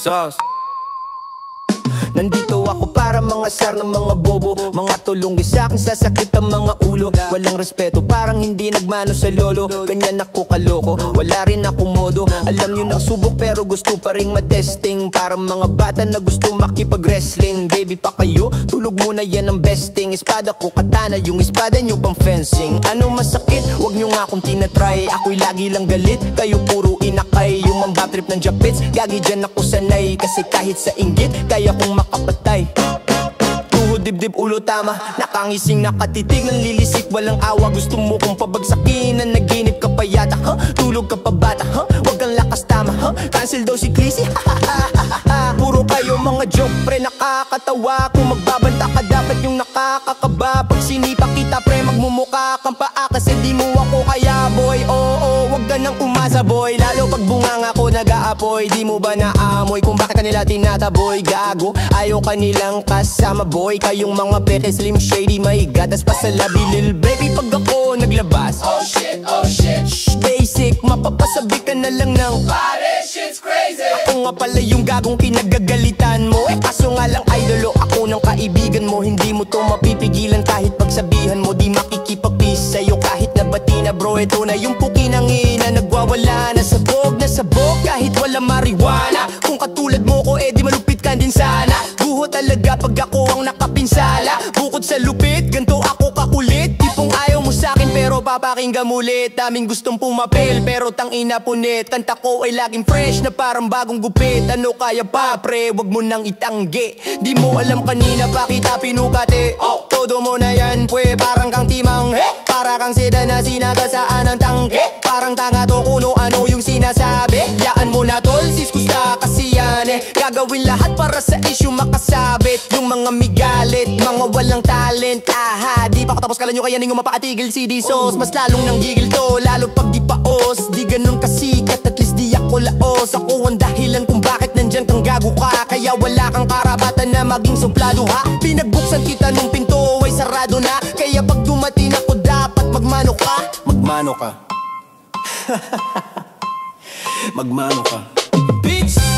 Sauce. Nandito ako para mga sar ng mga bobo, mga tulong sa akin sasakit ang mga ulo. Walang respeto, parang hindi nagmano sa lolo. Ganyan ako kaloko, wala rin akong modo. Alam nyo nagsubok pero gusto pa rin matesting. Para mga bata na gusto makipag-wrestling. Baby pa kayo, tulog muna yan ang besting. Espada ko katana, yung espada nyo pang fencing. Ano masakit? Huwag nyo nga akong tinatry. Ako'y lagi lang galit, kayo puro inakay. Yung mambatrip ng japits, gagi dyan ako sanay. Kasi kahit sa inggit, kaya kong makapatay. Tuhod, dibdib, ulo, tama. Nakangising, nakatitig, nanlilisik, walang awa. Gusto mo kong pabagsakin, na naginip ka pa yata, huh? Tulog ka pa bata, huh? Wag kang lakas, tama, huh? Cancel daw si Clissy, puro kayo mga joke, pre, nakakatawa. Kung magbabanta ka, dapat yung nakakakaba. Pag sinipa kita, pre, magmumukha kang paa. Kasi di mo ako kaya, boy, oo, wag ka nang umasa, boy. Lalo pag bunganga ko nag-aapoy. Di mo ba naamoy kung bakit kanila tinataboy? Gago, ayaw kanilang kasama, boy. Kayong mga peke, slim shady, may gatas pa sa labi, lil baby. Pag ako naglabas, oh shit, oh shit. Shh, basic, mapapasabi ka na lang ng pare, shit's crazy. Ako nga pala yung gagong kinagagalitan mo. Eh kaso nga lang idolo ako ng kaibigan mo. Hindi mo to mapipigilan kahit pagsabihan mo. Di makikipag-peace sa'yo kahit nabati na, bro. Ito na yung puki ng ina, nagwawala na sabog na sabog kahit wala marijuana. Kung katulad mo ko, eh di malupit ka din sana. Buho talaga pag ako ang nakapinsala. Bukod sa lupit, ganto ako kakulit. Tipong ayaw mo sa'kin pero papakinggan mulit. Daming gustong pumapel pero tangina punit. Kanta ko ay laging fresh na parang bagong gupit. Ano kaya pa pre, wag mo nang itanggi. Di mo alam kanina pa kita pinukate. Oh, todo mo na yan, pwe, parang kang timang para kang sedan na sinagasaan ng tangke. Parang tanga to kuno ano yung sinasabi. Yaan mo na tol, sis gusta kasi yan gagawin lahat para sa issue makasabit. Yung mga migalit, mga walang talent. Aha, di pa ako tapos kala nyo kaya ninyo mapaatigil si D-Sauce. Mas lalong nang gigil to, lalo pag di paos. Di ganun kasikat, at least di ako laos. Ako ang dahilan kung bakit nandyan kang gago ka. Kaya wala kang karapatan na maging suplado ha. Pinagbuksan kita nung pinto ay sarado na. Kaya pag dumating ako dapat magmano ka. Magmano ka. Magmano ka, bitch.